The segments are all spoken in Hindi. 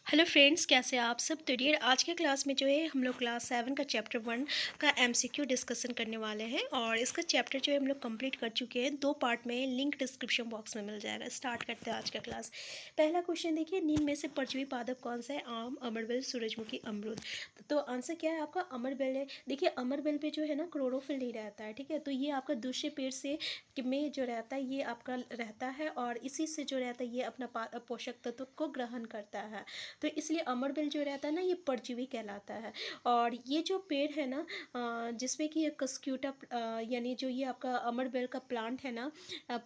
हेलो फ्रेंड्स, कैसे हैं आप सब। तो डियर, आज के क्लास में जो है हम लोग क्लास 7 का चैप्टर 1 का एमसीक्यू डिस्कशन करने वाले हैं। और इसका चैप्टर जो है हम लोग कंप्लीट कर चुके हैं। 2 पार्ट में, लिंक डिस्क्रिप्शन बॉक्स में मिल जाएगा। स्टार्ट करते हैं आज का क्लास। पहला क्वेश्चन देखिए, निम्न में से परजीवी पादप कौन सा है? आम, अमरबेल, सूरजमुखी, अमरूद। तो आंसर क्या है आपका? अमरबेल है। देखिए अमरबेल पे जो है ना क्लोरोफिल नहीं रहता है, ठीक है। तो ये आपका दूसरे पेड़ से में जो रहता है ये आपका रहता है, और इसी से जो रहता है ये अपना पोषक तत्व को ग्रहण करता है। तो इसलिए अमरबेल जो रहता है ना ये परजीवी कहलाता है। और ये जो पेड़ है ना जिसमें कि ये कस्क्यूटा यानी जो ये आपका अमरबेल का प्लांट है ना,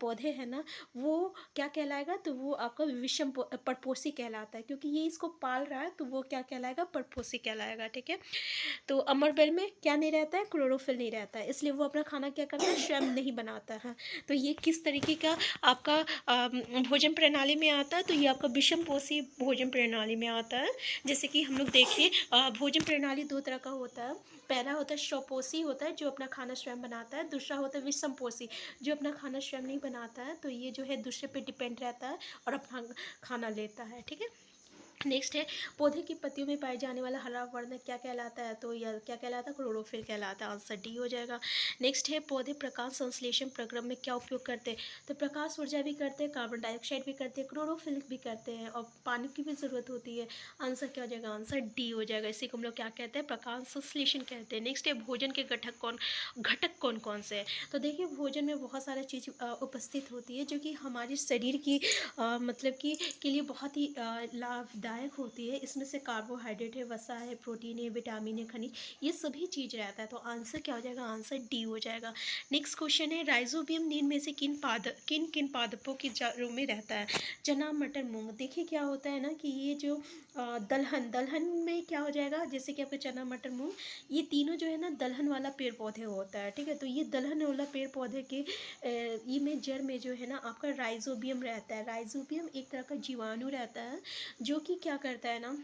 पौधे हैं ना, वो क्या कहलाएगा? तो वो आपका विषम परपोषी कहलाता है, क्योंकि ये इसको पाल रहा है। तो वो क्या कहलाएगा? परपोषी कहलाएगा, ठीक है। तो अमरबेल में क्या नहीं रहता है? क्लोरोफिल नहीं रहता है, इसलिए वो अपना खाना क्या करता है? स्वयं नहीं बनाता है। तो ये किस तरीके का आपका भोजन प्रणाली में आता है? तो ये आपका विषम पोषी भोजन प्रणाली में आता है। जैसे कि हम लोग देखिए भोजन प्रणाली 2 तरह का होता है। पहला होता है स्वपोषी होता है, जो अपना खाना स्वयं बनाता है। दूसरा होता है विषम पोषी, जो अपना खाना स्वयं नहीं बनाता है। तो ये जो है दूसरे पे डिपेंड रहता है और अपना खाना लेता है, ठीक है। नेक्स्ट है, पौधे की पत्तियों में पाए जाने वाला हरा वर्ण क्या कहलाता है? तो यह क्या कहलाता है? क्लोरोफिल कहलाता है। आंसर डी हो जाएगा। नेक्स्ट है, पौधे प्रकाश संश्लेषण प्रक्रम में क्या उपयोग करते हैं? तो प्रकाश ऊर्जा भी करते हैं, कार्बन डाइऑक्साइड भी करते हैं, क्लोरोफिल भी करते हैं, और पानी की भी ज़रूरत होती है। आंसर क्या हो जाएगा? आंसर डी हो जाएगा। इसी को हम लोग क्या कहते हैं? प्रकाश संश्लेषण कहते हैं। नेक्स्ट है, भोजन के घटक कौन कौन से हैं? तो देखिए भोजन में बहुत सारा चीज़ उपस्थित होती है, जो कि हमारे शरीर की मतलब कि के लिए बहुत ही लाभदायक होती है। इसमें से कार्बोहाइड्रेट है, वसा है, प्रोटीन है, विटामिन है, खनिज, ये सभी चीज़ रहता है। तो आंसर क्या हो जाएगा? आंसर डी हो जाएगा। नेक्स्ट क्वेश्चन है, राइजोबियम निम्न में से किन किन पादपों की जड़ों में रहता है? चना, मटर, मूंग। देखिए क्या होता है ना कि ये जो दलहन दलहन में क्या हो जाएगा? जैसे कि आपके चना, मटर, मूंग, ये तीनों जो है ना दलहन वाला पेड़ पौधे होता है, ठीक है। तो ये दलहन वाला पेड़ पौधे के ये में जड़ में जो है ना आपका राइजोबियम रहता है। राइजोबियम एक तरह का जीवाणु रहता है, जो कि क्या करता है ना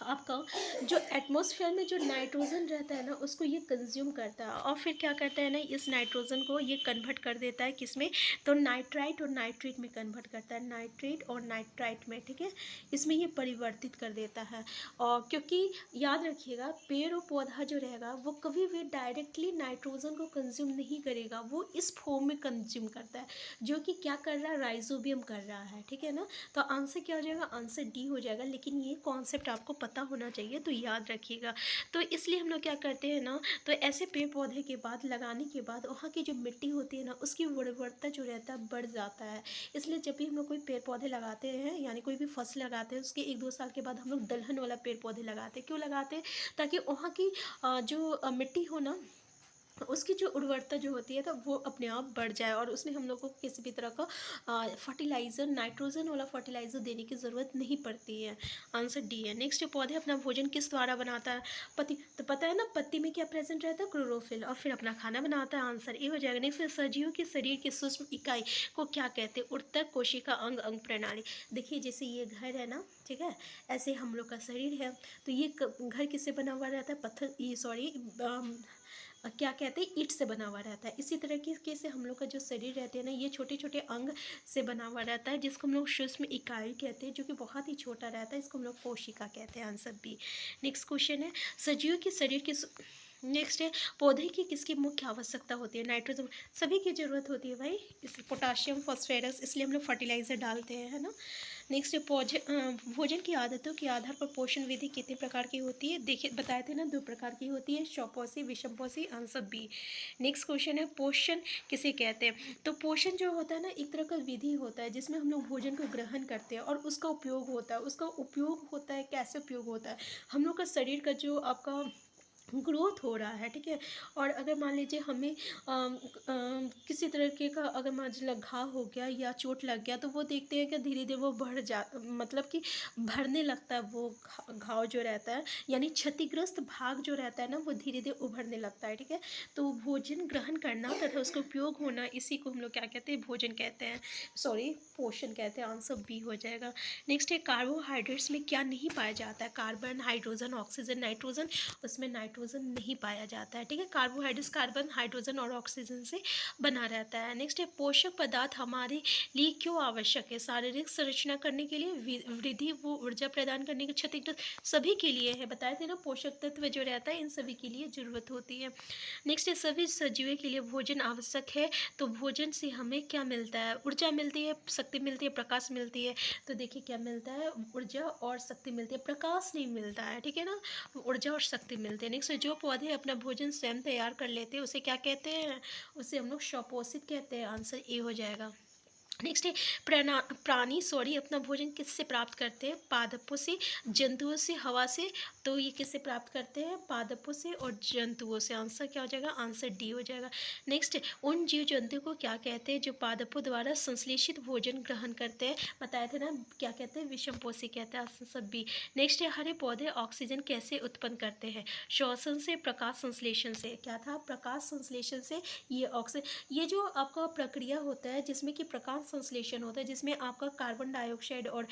आपका जो एटमॉस्फेयर में जो नाइट्रोजन रहता है ना उसको ये कंज्यूम करता है, और फिर क्या करता है ना इस नाइट्रोजन को ये कन्वर्ट कर देता है किस में? तो नाइट्राइट और नाइट्रेट में कन्वर्ट करता है, नाइट्रेट और नाइट्राइट में, ठीक है। इसमें ये परिवर्तित कर देता है। और क्योंकि याद रखिएगा पेड़ और पौधा जो रहेगा वो कभी भी डायरेक्टली नाइट्रोजन को कंज्यूम नहीं करेगा, वो इस फॉर्म में कंज्यूम करता है, जो कि क्या कर रहा है? राइजोबियम कर रहा है, ठीक है ना। तो आंसर क्या हो जाएगा? आंसर डी हो जाएगा। लेकिन ये कॉन्सेप्ट आपको पता होना चाहिए, तो याद रखिएगा। तो इसलिए हम लोग क्या करते हैं ना, तो ऐसे पेड़ पौधे के बाद लगाने के बाद वहाँ की जो मिट्टी होती है ना उसकी उर्वरता जो रहता है बढ़ जाता है। इसलिए जब भी हम लोग कोई पेड़ पौधे लगाते हैं, यानी कोई भी फसल लगाते हैं, उसके 1-2 साल के बाद हम लोग दलहन वाला पेड़ पौधे लगाते हैं। क्यों लगाते हैं? ताकि वहाँ की जो मिट्टी हो ना उसकी जो उर्वरता जो होती है तो वो अपने आप बढ़ जाए, और उसमें हम लोग को किसी भी तरह का फर्टिलाइज़र, नाइट्रोजन वाला फर्टिलाइज़र देने की ज़रूरत नहीं पड़ती है। आंसर डी है। नेक्स्ट, पौधे अपना भोजन किस द्वारा बनाता है? पत्ती। तो पता है ना पत्ती में क्या प्रेजेंट रहता है? क्लोरोफिल। और फिर अपना खाना बनाता है। आंसर ए हो जाएगा। नेक्स्ट, सजीव के शरीर की सूक्ष्म इकाई को क्या कहते हैं? ऊतक, कोशिका, अंग, अंग प्रणाली। देखिए जैसे ये घर है ना, ठीक है, ऐसे हम लोग का शरीर है। तो ये घर किससे बना हुआ रहता है? पत्थर, ये सॉरी क्या कहते हैं? ईंट से बना हुआ रहता है। इसी तरीके से हम लोग का जो शरीर रहते हैं ना ये छोटे छोटे अंग से बना हुआ रहता है, जिसको हम लोग सूक्ष्म इकाई कहते हैं, जो कि बहुत ही छोटा रहता है। इसको हम लोग कोशिका कहते हैं। Answer B. नेक्स्ट क्वेश्चन है, सजीव के शरीर के नेक्स्ट है, पौधे की किसकी मुख्य आवश्यकता होती है? नाइट्रोजन। सभी की ज़रूरत होती है भाई, इस पोटाशियम, फॉस्फेरस, इसलिए हम लोग फर्टिलाइज़र डालते हैं, है ना। नेक्स्ट है, भोजन की आदतों के आधार पर पोषण विधि कितने प्रकार की होती है? देखिए बताए थे ना 2 प्रकार की होती है, स्वपोषी, विषमपोषी। Answer B. नेक्स्ट क्वेश्चन है, पोषण किसे कहते हैं? तो पोषण जो होता है ना एक तरह का विधि होता है जिसमें हम लोग भोजन को ग्रहण करते हैं और उसका उपयोग होता है। कैसे उपयोग होता है? हम लोग का शरीर का जो आपका ग्रोथ हो रहा है, ठीक है। और अगर मान लीजिए हमें किसी तरीके का अगर मान लीजिए घाव हो गया या चोट लग गया, तो वो देखते हैं कि धीरे धीरे वो बढ़ जा मतलब कि भरने लगता है वो घाव जो रहता है, यानी क्षतिग्रस्त भाग जो रहता है ना वो धीरे धीरे उभरने लगता है, ठीक है। तो भोजन ग्रहण करना तथा उसका उपयोग होना, इसी को हम लोग क्या कहते हैं? भोजन कहते हैं, सॉरी पोषण कहते हैं। आंसर बी हो जाएगा। नेक्स्ट है, कार्बोहाइड्रेट्स में क्या नहीं पाया जाता है? Carbon, hydrogen, oxygen, nitrogen. उसमें नाइट्रोजन नाइट्रोजन नहीं पाया जाता है। ठीक है, कार्बोहाइड्रेट्स कार्बन, हाइड्रोजन और ऑक्सीजन से बना रहता है। नेक्स्ट है पोषक पदार्थ हमारे लिए क्यों आवश्यक है? शारीरिक संरचना करने के लिए, वृद्धि वो ऊर्जा प्रदान करने के, क्षतिग्रस्त, सभी के लिए है। बताए थे ना, पोषक तत्व जो रहता है इन सभी के लिए जरूरत होती है। नेक्स्ट है सभी सजीवों के लिए भोजन आवश्यक है। तो भोजन से हमें क्या मिलता है? ऊर्जा मिलती है, शक्ति मिलती है, प्रकाश मिलती है। तो देखिए क्या मिलता है? ऊर्जा और शक्ति मिलती है, प्रकाश नहीं मिलता है। ठीक है ना, ऊर्जा और शक्ति मिलती है। नेक्स्ट जो पौधे अपना भोजन स्वयं तैयार कर लेते हैं उसे क्या कहते हैं? उसे हम लोग स्वपोषित कहते हैं। आंसर ए हो जाएगा। नेक्स्ट है प्राणी अपना भोजन किससे प्राप्त करते हैं? पादपों से, जंतुओं से, हवा से। तो ये किससे प्राप्त करते हैं? पादपों से और जंतुओं से। आंसर क्या हो जाएगा? आंसर डी हो जाएगा। नेक्स्ट उन जीव जंतु को क्या कहते हैं जो पादपों द्वारा संश्लेषित भोजन ग्रहण करते हैं? बताए थे ना, क्या कहते हैं? विषमपोषी कहते हैं। Answer B. नेक्स्ट है हरे पौधे ऑक्सीजन कैसे उत्पन्न करते हैं? श्वसन से, प्रकाश संश्लेषण से। क्या था? प्रकाश संश्लेषण से ये ऑक्सीजन, ये जो आपका प्रक्रिया होता है जिसमें कि प्रकाश संश्लेषण होता है, जिसमें आपका कार्बन डाइऑक्साइड और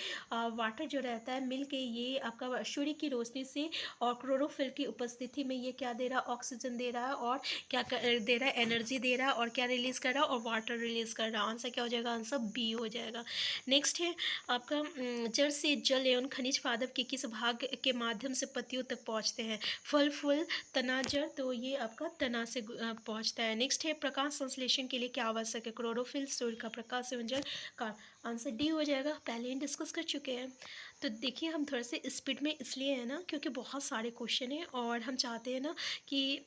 वाटर जो रहता है मिल के ये आपका सूर्य की रोशनी से और क्लोरोफिल की उपस्थिति में ये क्या दे रहा है? ऑक्सीजन दे रहा है और क्या दे रहा है? एनर्जी दे रहा है और क्या रिलीज कर रहा है? और वाटर रिलीज कर रहा है। आंसर क्या हो जाएगा? आंसर बी हो जाएगा। नेक्स्ट है आपका जड़ से जल एवं खनिज पादप के किस भाग के माध्यम से पत्तियों तक पहुँचते हैं? फल, फूल, तना, जड़। तो ये आपका तना से पहुँचता है। नेक्स्ट है प्रकाश संश्लेषण के लिए क्या आवश्यक है? क्लोरोफिल, सूर्य का प्रकाश एवं जल का। आंसर डी हो जाएगा, पहले ही डिस्कस कर चुके हैं। तो देखिए हम थोड़े से स्पीड में इसलिए है ना क्योंकि बहुत सारे क्वेश्चन हैं और हम चाहते हैं ना कि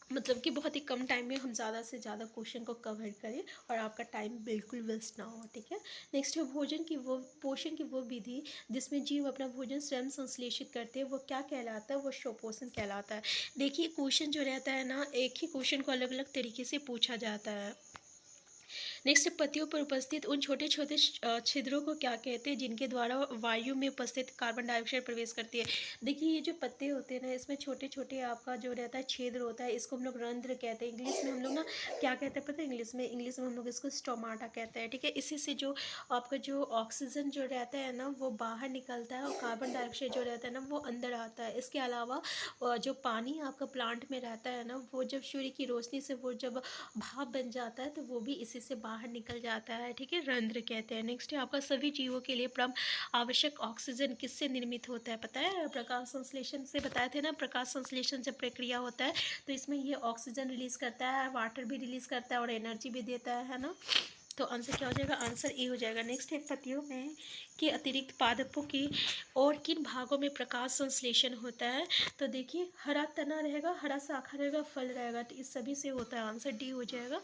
मतलब कि बहुत ही कम टाइम में हम ज़्यादा से ज़्यादा क्वेश्चन को कवर करें और आपका टाइम बिल्कुल वेस्ट ना हो। ठीक है, नेक्स्ट है भोजन की वो पोषण की वो विधि जिसमें जीव अपना भोजन स्वयं संश्लेषित करते हैं वो क्या कहलाता है? वो स्वपोषण कहलाता है। देखिए क्वेश्चन जो रहता है ना, एक ही क्वेश्चन को अलग अलग तरीके से पूछा जाता है। नेक्स्ट पत्तियों पर उपस्थित उन छोटे छोटे छिद्रों को क्या कहते हैं जिनके द्वारा वायु में उपस्थित कार्बन डाइऑक्साइड प्रवेश करती है? देखिए ये जो पत्ते होते हैं ना, इसमें छोटे छोटे आपका जो रहता है छिद्र होता है, इसको हम लोग रंध्र कहते हैं। इंग्लिश में हम लोग ना क्या कहते हैं पता है? इंग्लिश में हम लोग इसको स्टोमाटा कहते हैं। ठीक है, इसी से जो आपका जो ऑक्सीजन जो रहता है ना वो बाहर निकलता है और कार्बन डाइऑक्साइड जो रहता है ना वो अंदर आता है। इसके अलावा जो पानी आपका प्लांट में रहता है ना, वो जब सूर्य की रोशनी से वो जब भाप बन जाता है तो वो भी इसी से बाहर निकल जाता है। ठीक है, रंध्र कहते हैं। नेक्स्ट है आपका सभी जीवों के लिए आवश्यक ऑक्सीजन किससे निर्मित होता है? पता है? प्रकाश संश्लेषण से। बताए थे ना, प्रकाश संश्लेषण जब प्रक्रिया होता है तो इसमें ये ऑक्सीजन रिलीज करता है, वाटर भी रिलीज करता है और एनर्जी भी देता है ना। तो आंसर क्या हो जाएगा? आंसर ए हो जाएगा। नेक्स्ट है पत्तियों में के अतिरिक्त पादपों की और किन भागों में प्रकाश संश्लेषण होता है? तो देखिए हरा तना रहेगा, हरा शाखा रहेगा, फल रहेगा, तो इस सभी से होता है। आंसर डी हो जाएगा।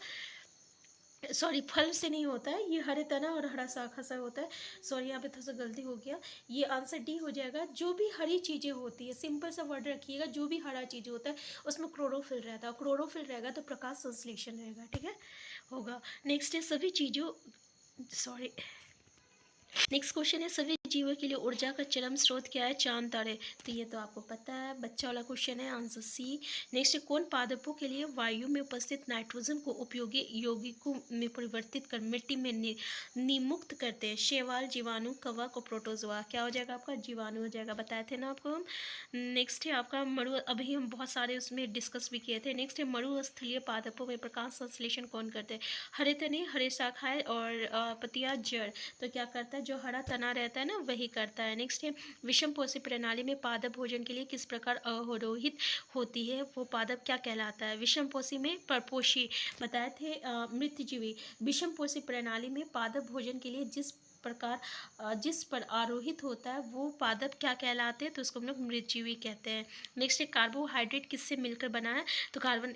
सॉरी, फल से नहीं होता है, ये हरे तना और हरा शाखा से होता है। सॉरी यहाँ पे थोड़ा सा गलती हो गया, ये आंसर डी हो जाएगा। जो भी हरी चीज़ें होती है, सिंपल सा वर्ड रखिएगा, जो भी हरा चीज़ होता है उसमें क्लोरोफिल रहता है, क्लोरोफिल रहेगा तो प्रकाश संश्लेषण रहेगा। ठीक है, होगा। नेक्स्ट है सभी चीज़ों सॉरी नेक्स्ट क्वेश्चन है सभी जीवों के लिए ऊर्जा का चरम स्रोत क्या है? चांद, तारे। तो ये तो आपको पता है, बच्चा वाला क्वेश्चन है। Answer C. नेक्स्ट कौन पादपों के लिए वायु में उपस्थित नाइट्रोजन को उपयोगी यौगिकों में परिवर्तित कर मिट्टी में निमुक्त करते हैं? शैवाल, जीवाणु, कवक और प्रोटोजोआ। क्या हो जाएगा आपका? जीवाणु हो जाएगा। बताए थे ना आपको हम। नेक्स्ट है आपका मरु, अभी हम बहुत सारे उसमें डिस्कस भी किए थे। नेक्स्ट है मरुस्थलीय पादपों में प्रकाश संश्लेषण कौन करते हैं? हरे तने, हरे शाखाएं और पत्तियां, जड़। तो क्या करता है? जो हरा तना रहता है ना वही करता है। नेक्स्ट है विषम पोषी प्रणाली में पादप भोजन के लिए किस प्रकार अवरोहित होती है? वो पादप क्या कहलाता है? विषम पोषी में परपोषी। बताए थे मृतजीवी। विषम पोषी प्रणाली में पादप भोजन के लिए जिस पर आरोहित होता है वो पादप क्या कहलाते हैं? तो उसको हम लोग मृतजीवी कहते हैं। नेक्स्ट है कार्बोहाइड्रेट किससे मिलकर बना है? तो कार्बन,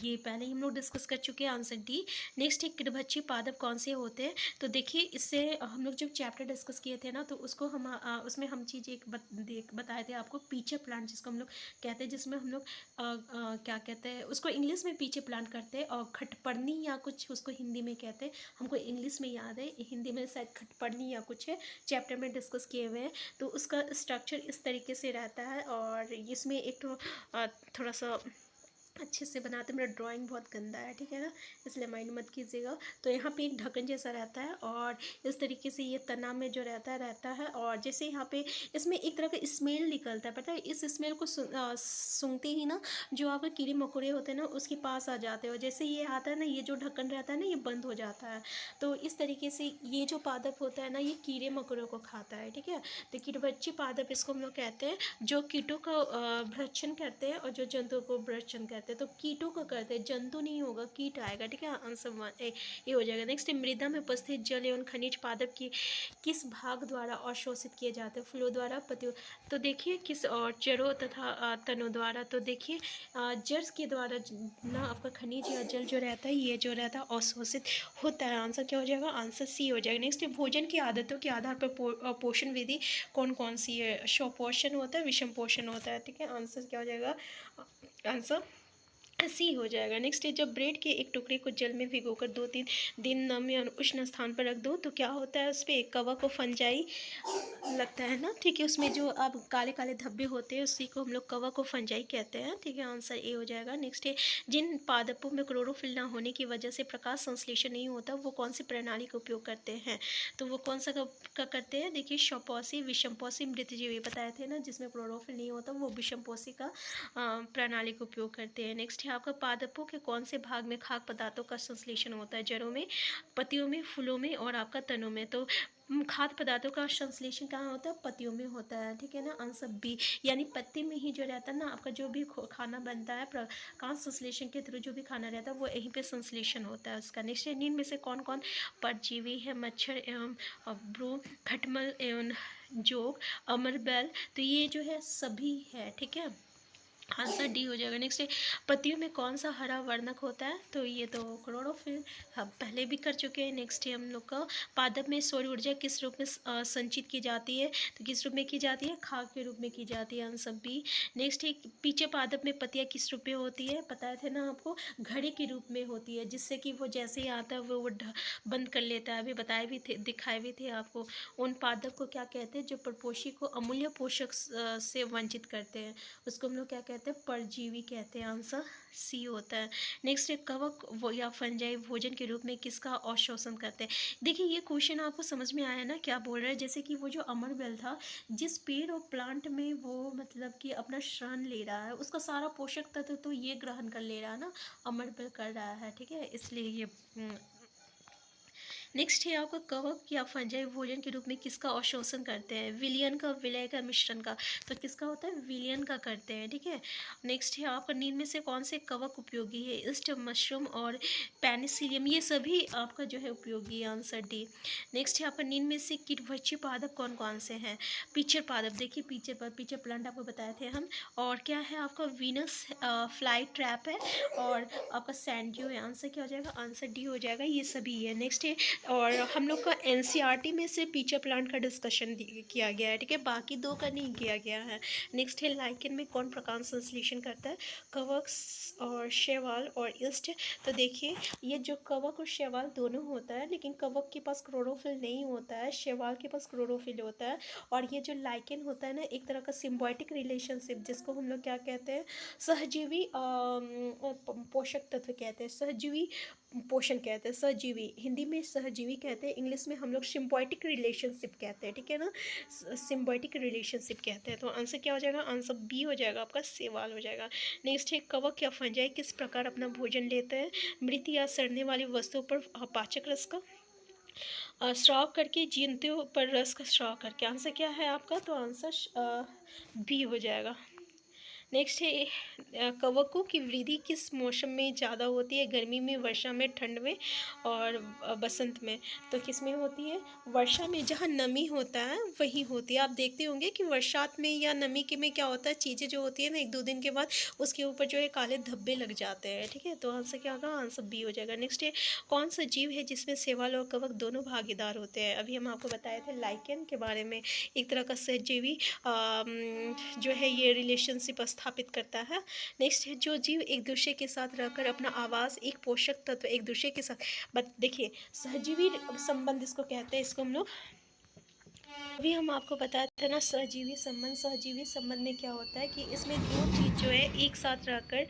ये पहले ही हम लोग डिस्कस कर चुके हैं। Answer D. नेक्स्ट है किटभक्षी पादप कौन से होते हैं? तो देखिए इससे हम लोग जब चैप्टर डिस्कस किए थे ना तो उसको हम उसमें हम चीज़ एक बताए थे आपको, पीछे प्लांट जिसको हम लोग कहते हैं, जिसमें हम लोग क्या कहते हैं उसको इंग्लिश में पीछे प्लांट करते हैं और खटपर्णी या कुछ उसको हिंदी में कहते हैं। हमको इंग्लिश में याद है, हिंदी में शायद खटपर्णी या कुछ है, चैप्टर में डिस्कस किए हुए हैं। तो उसका स्ट्रक्चर इस तरीके से रहता है और इसमें एक थोड़ा सा अच्छे से बनाते हैं। मेरा ड्राइंग बहुत गंदा है, ठीक है ना, इसलिए माइंड मत कीजिएगा। तो यहाँ पे एक ढक्कन जैसा रहता है और इस तरीके से ये तना में जो रहता है और जैसे यहाँ पे इसमें एक तरह का स्मेल निकलता है, पता है। इस स्मेल को सूंघते ही ना जो आपके कीड़े मकोड़े होते हैं ना उसके पास आ जाते हैं, और जैसे ये आता है ना, ये जो ढक्कन रहता है ना ये बंद हो जाता है। तो इस तरीके से ये जो पादप होता है ना ये कीड़े मकोड़ों को खाता है, ठीक है। तो कीटभक्षी पादप इसको हम लोग कहते हैं, जो कीटों का भक्षण करते हैं और जो जंतुओं को भक्षण करते हैं। तो कीटों का करते हैं, जंतु नहीं होगा, कीट आएगा, ठीक है। आंसर ये हो जाएगा। नेक्स्ट, मृदा में उपस्थित जल एवं खनिज पादप की किस भाग द्वारा अवशोषित किए जाते हैं? फ्लो द्वारा, पतियों। तो देखिए किस और जड़ों तथा तनों द्वारा। तो देखिए जड़ के द्वारा ना आपका खनिज या जल जो रहता है ये जो रहता है अवशोषित होता है। आंसर क्या हो जाएगा? आंसर सी हो जाएगा। नेक्स्ट, भोजन की आदतों के आधार पर पोषण विधि कौन कौन सी है? स्वपोषण होता है, विषम पोषण होता है, ठीक है। आंसर क्या हो जाएगा? आंसर सी हो जाएगा। नेक्स्ट है, जब ब्रेड के एक टुकड़े को जल में भिगोकर 2-3 दिन नम या उष्ण स्थान पर रख दो तो क्या होता है? उस पर कवक व फंजाई लगता है ना, ठीक है। उसमें जो अब काले काले धब्बे होते हैं उसी को हम लोग कवक व फंजाई कहते हैं, ठीक है। आंसर ए हो जाएगा। नेक्स्ट है, जिन पादपों में क्लोरोफिल ना होने की वजह से प्रकाश संश्लेषण नहीं होता वो कौन सी प्रणाली का उपयोग करते हैं? तो वो कौन सा का करते हैं? देखिए स्वपोषी, विषमपोषी, मृतजीवी बताए थे ना। जिसमें क्लोरोफिल नहीं होता वो विषमपोषी का प्रणाली का उपयोग करते हैं। नेक्स्ट है आपका, पादपों के कौन से भाग में खाद्य पदार्थों का संश्लेषण होता है? जड़ों में, पत्तियों में, फूलों में और आपका तनों में। तो खाद्य पदार्थों का संश्लेषण कहाँ होता है? पत्तियों में होता है, ठीक है ना। आंसर बी, यानी पत्ती में ही जो रहता है ना आपका जो भी खाना बनता है प्रकाश संश्लेषण के थ्रू जो भी खाना रहता है वो यहीं पे संश्लेषण होता है उसका। नेक्स्ट, नींद में से कौन कौन परजीवी है? मच्छर एवं ब्रू, खटमल एवं जोग, अमरबेल। तो ये जो है सभी है, ठीक है। आंसर डी हो जाएगा। नेक्स्ट, पत्तियों में कौन सा हरा वर्णक होता है? तो ये तो क्लोरोफिल, हम पहले भी कर चुके हैं। नेक्स्ट है हम लोग का, पादप में सौर ऊर्जा किस रूप में संचित की जाती है? तो किस रूप में की जाती है? खाद के रूप में की जाती है। Answer B. नेक्स्ट है, पीछे पादप में पत्तियां किस रूप में होती है? बताए थे ना आपको, घड़े के रूप में होती है, जिससे कि वो जैसे ही आता है वो बंद कर लेता है। अभी बताए भी थे, दिखाए भी थे आपको। उन पादप को क्या कहते हैं? जो परपोषी को अमूल्य पोषक से वंचित करते हैं उसको हम लोग क्या कहते हैं? परजीवी कहते हैं। आंसर सी होता है। नेक्स्ट है, कवक वो या फंजाई भोजन के रूप में किसका अवशोषण करते हैं? देखिए ये क्वेश्चन आपको समझ में आया ना क्या बोल रहा है? जैसे कि वो जो अमरबेल था, जिस पेड़ और प्लांट में वो मतलब कि अपना शरण ले रहा है उसका सारा पोषक तत्व तो ये ग्रहण कर ले रहा है ना, अमरबेल कर रहा है, ठीक है। इसलिए ये नेक्स्ट है आपका, कवक या फंजाई भोजन के रूप में किसका अवशोषण करते हैं? विलियन का, विलय का, मिश्रण का। तो किसका होता है? विलियन का करते हैं, ठीक है। नेक्स्ट है आपका, नींद में से कौन से कवक उपयोगी है? ईस्ट, मशरूम और पेनिसिलियम, ये सभी आपका जो है उपयोगी है। Answer D. नेक्स्ट है आपका, नींद में से कीटभक्षी पादप कौन कौन से हैं? पीचर पादप, देखिए पीचर प्लांट आपको बताए थे हम। और क्या है आपका, वीनस फ्लाई ट्रैप है और आपका सैंडियो है। आंसर क्या हो जाएगा? आंसर डी हो जाएगा, ये सभी है। नेक्स्ट है, और हम लोग का एनसीईआरटी में से पीचर प्लांट का डिस्कशन किया गया है, ठीक है, बाकी दो का नहीं किया गया है। नेक्स्ट है, लाइकेन में कौन प्रकाश संश्लेषण करता है? कवक और शैवाल और ईस्ट। तो देखिए ये जो कवक और शैवाल दोनों होता है, लेकिन कवक के पास क्लोरोफिल नहीं होता है, शैवाल के पास क्लोरोफिल होता है। और ये जो लाइकेन होता है ना, एक तरह का सिम्बायोटिक रिलेशनशिप, जिसको हम लोग क्या कहते हैं? सहजीवी पोषक तत्व कहते हैं, सहजीवी पोषण कहते हैं, सहजीवी हिंदी में सहजीवी कहते हैं, इंग्लिश में हम लोग सिम्बायोटिक रिलेशनशिप कहते हैं, ठीक है ना। सिम्बायोटिक रिलेशनशिप कहते हैं। तो आंसर क्या हो जाएगा? आंसर बी हो जाएगा, आपका सवाल हो जाएगा। नेक्स्ट है, कवक या फंजाई किस प्रकार अपना भोजन लेते हैं? मृत या सड़ने वाली वस्तुओं पर पाचक रस का स्राव करके, जंतुओं पर रस का स्राव करके। आंसर क्या है आपका? तो आंसर बी हो जाएगा। नेक्स्ट है, कवकों की वृद्धि किस मौसम में ज़्यादा होती है? गर्मी में, वर्षा में, ठंड में और बसंत में। तो किस में होती है? वर्षा में, जहाँ नमी होता है वही होती है। आप देखते होंगे कि वर्षात में या नमी के में क्या होता है, चीज़ें जो होती है ना 1-2 दिन के बाद उसके ऊपर जो है काले धब्बे लग जाते हैं, ठीक है। तो आंसर क्या होगा? आंसर बी हो जाएगा। नेक्स्ट है, कौन सा जीव है जिसमें शैवाल और कवक दोनों भागीदार होते हैं? अभी हम आपको बताए थे लाइकेन के बारे में, एक तरह का सहजीवी जो है ये रिलेशनशिप स्थापित करता है। नेक्स्ट है, जो जीव एक दूसरे के साथ रहकर अपना आवास, एक पोषक तत्व एक दूसरे के साथ देखिए सहजीवी संबंध इसको कहते हैं, इसको हम लोग अभी हम आपको बताए थे ना सहजीवी संबंध में क्या होता है कि इसमें दो चीज़ जो है एक साथ रहकर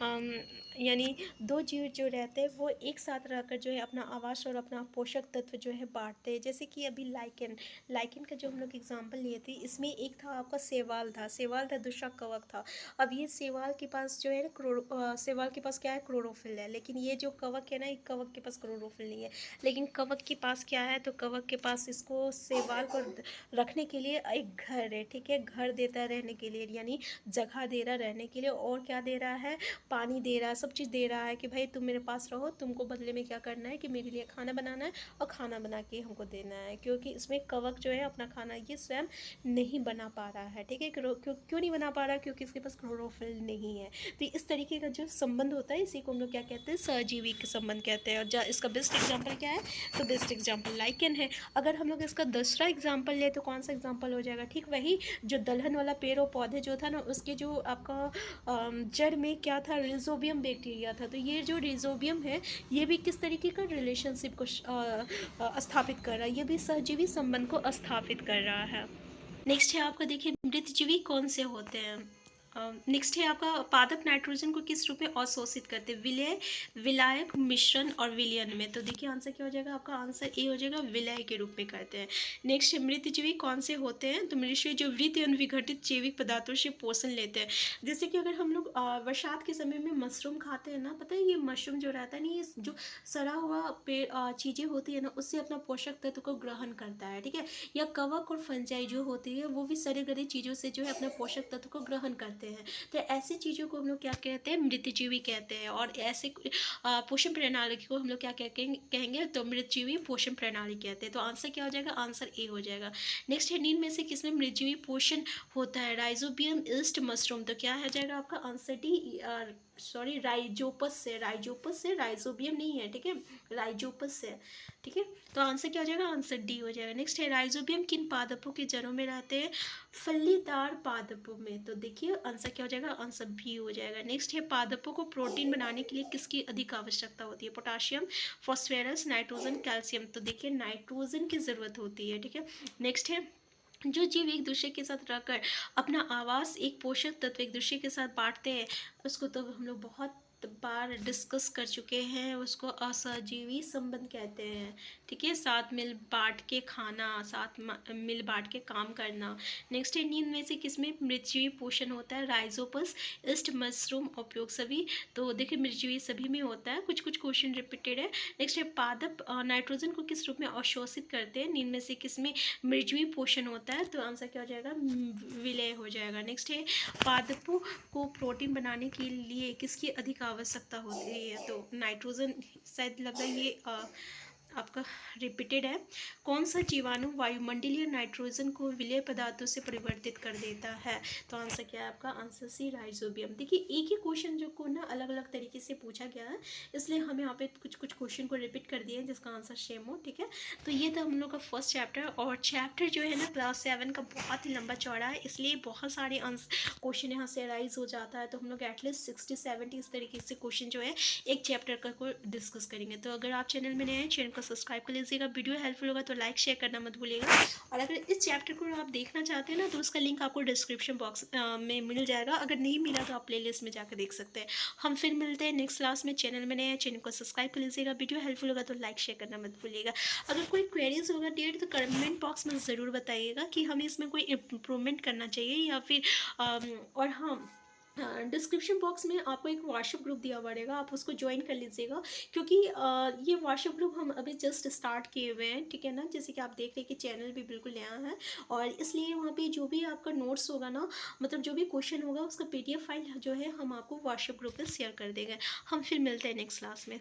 अम, यानी दो जीव जो रहते हैं वो एक साथ रहकर जो है अपना आवास और अपना पोषक तत्व जो है बांटते हैं। जैसे कि अभी लाइकेन का जो हम लोग एग्जांपल लिए थे, इसमें एक था आपका सेवाल था, दूसरा कवक था। अब ये सेवाल के पास जो है ना सेवाल के पास क्या है, क्लोरोफिल है, लेकिन ये जो कवक है ना, एक कवक के पास क्लोरोफिल नहीं है। लेकिन कवक के पास क्या है, तो कवक के पास इसको सेवाल को रखने के लिए एक घर है, ठीक है, घर देता है रहने के लिए, यानी जगह दे रहा है रहने के लिए, और क्या दे रहा है, पानी दे रहा है, सब चीज़ दे रहा है कि भाई तुम मेरे पास रहो, तुमको बदले में क्या करना है कि मेरे लिए खाना बनाना है और खाना बना के हमको देना है। क्योंकि इसमें कवक जो है अपना खाना ये स्वयं नहीं बना पा रहा है, ठीक है, क्यों नहीं बना पा रहा, क्योंकि इसके पास क्लोरोफिल नहीं है। तो इस तरीके का जो संबंध होता है इसी को हम लोग क्या कहते हैं, सहजीवी के संबंध कहते हैं। और इसका बेस्ट एग्जाम्पल क्या है, तो बेस्ट एग्जाम्पल लाइकेन है। अगर हम लोग इसका दूसरा एग्जाम्पल ले तो कौन सा एग्जाम्पल हो जाएगा, ठीक वही जो दलहन वाला पेड़ और पौधे जो था ना, उसके जो आपका जड़ में क्या था, रिजोबियम बैक्टीरिया था। तो ये जो रिजोबियम है ये भी किस तरीके का रिलेशनशिप को स्थापित कर रहा है, ये भी सहजीवी संबंध को स्थापित कर रहा है। नेक्स्ट है आपका, देखिए मृतजीवी कौन से होते हैं। नेक्स्ट है आपका, पादप नाइट्रोजन को किस रूप में अवशोषित करते हैं, विलायक, मिश्रण और विलयन में। तो देखिए आंसर क्या हो जाएगा आपका, आंसर ए हो जाएगा, विलय के रूप में करते हैं। नेक्स्ट है, मृतजीवी कौन से होते हैं, तो मृतजीवी जो वृत्त एवं विघटित जैविक पदार्थों से पोषण लेते हैं। जैसे कि अगर हम लोग बरसात के समय में मशरूम खाते हैं ना, पता है ये मशरूम जो रहता है ना, ये जो सड़ा हुआ पेड़ चीज़ें होती है ना, उससे अपना पोषक तत्व को ग्रहण करता है, ठीक है। या कवक और फंजाई जो होती है वो भी सड़े गले चीज़ों से जो है अपना पोषक तत्व को ग्रहण करते हैं। तो ऐसी चीज़ों को हम लोग क्या कहते हैं, मृतजीवी कहते हैं। और ऐसे पोषण प्रणाली को हम लोग क्या कहेंगे, तो मृतजीवी पोषण प्रणाली कहते हैं। तो आंसर क्या हो जाएगा, आंसर ए हो जाएगा। नेक्स्ट है, नींद में से किसमें मृतजीवी पोषण होता है, राइजोबियम, ईस्ट, मशरूम। तो क्या हो जाएगा आपका आंसर डी, सॉरी राइजोपस से राइजोबियम नहीं है, ठीक है, राइजोपस से, ठीक है। तो आंसर क्या हो जाएगा, आंसर डी हो जाएगा। नेक्स्ट है, राइजोबियम किन पादपों के जड़ों में रहते हैं, फलीदार पादपों में। तो देखिए आंसर क्या हो जाएगा, आंसर बी हो जाएगा। नेक्स्ट है, पादपों को प्रोटीन बनाने के लिए किसकी अधिक आवश्यकता होती है, पोटाशियम, फॉस्फेरस, नाइट्रोजन, कैल्शियम। तो देखिए नाइट्रोजन की ज़रूरत होती है, ठीक है। नेक्स्ट है, जो जीव एक दूसरे के साथ रहकर अपना आवास, एक पोषक तत्व एक दूसरे के साथ बांटते हैं, उसको तो हम लोग बहुत बार डिस्कस कर चुके हैं, उसको असहजीवी संबंध कहते हैं, ठीक है। साथ मिल बांट के खाना, मिल बांट के काम करना। नेक्स्ट है, नींद में से किसमें मृतजीवी पोषण होता है, राइजोपस, ईस्ट, मशरूम, उपयोग सभी। तो देखिए मृतजीवी सभी में होता है, कुछ कुछ क्वेश्चन रिपीटेड है। नेक्स्ट है, पादप नाइट्रोजन को किस रूप में अवशोषित करते हैं, नींद में से किसमें मृतजीवी पोषण होता है। तो आंसर क्या हो जाएगा, विलय हो जाएगा। नेक्स्ट है, पादपों को प्रोटीन बनाने के लिए किसकी अधिक आवश्यकता होती है, तो नाइट्रोजन, शायद लग रहा है ये आपका रिपीटेड है। कौन सा जीवाणु वायुमंडलीय नाइट्रोजन को विलेय पदार्थों से परिवर्तित कर देता है। तो आंसर क्या है आपका, आंसर सी, राइजोबियम। देखिए एक ही क्वेश्चन जो को ना अलग अलग तरीके से पूछा गया है, इसलिए हमें यहाँ पे कुछ कुछ क्वेश्चन को रिपीट कर दिए हैं जिसका आंसर सेम हो, ठीक है। तो ये था हम लोग का फर्स्ट चैप्टर। और चैप्टर जो है ना क्लास 7 का बहुत ही लंबा चौड़ा है, इसलिए बहुत सारे क्वेश्चन यहाँ से अराइज हो जाता है। तो हम लोग एटलीस्ट 60-70 इस तरीके से क्वेश्चन जो है एक चैप्टर का को डिस्कस करेंगे। तो अगर आप चैनल में नए हैं, चैनल को सब्सक्राइब कर लीजिएगा। वीडियो हेल्पफुल होगा तो लाइक शेयर करना मत भूलिएगा। और अगर इस चैप्टर को आप देखना चाहते हैं ना, तो उसका लिंक आपको डिस्क्रिप्शन बॉक्स में मिल जाएगा। अगर नहीं मिला तो आप प्लेलिस्ट में जाकर देख सकते हैं। हम फिर मिलते हैं नेक्स्ट क्लास में। चैनल में नए हैं, चैनल को सब्सक्राइब कर लीजिएगा। वीडियो हेल्पफुल होगा तो लाइक शेयर करना मत भूलिएगा। अगर कोई क्वेरीज होगा डेट तो कमेंट बॉक्स में ज़रूर बताइएगा कि हमें इसमें कोई इम्प्रूवमेंट करना चाहिए या फिर और हाँ, डिस्क्रिप्शन बॉक्स में आपको एक व्हाट्सएप ग्रुप दिया हुआ रहेगा, आप उसको ज्वाइन कर लीजिएगा। क्योंकि ये व्हाट्सएप ग्रुप हम अभी जस्ट स्टार्ट किए हुए हैं, ठीक है ना। जैसे कि आप देख रहे हैं कि चैनल भी बिल्कुल नया है, और इसलिए वहाँ पे जो भी आपका नोट्स होगा ना, मतलब जो भी क्वेश्चन होगा उसका PDF फाइल जो है हम आपको व्हाट्सएप ग्रुप पर शेयर कर देंगे। हम फिर मिलते हैं नेक्स्ट क्लास में।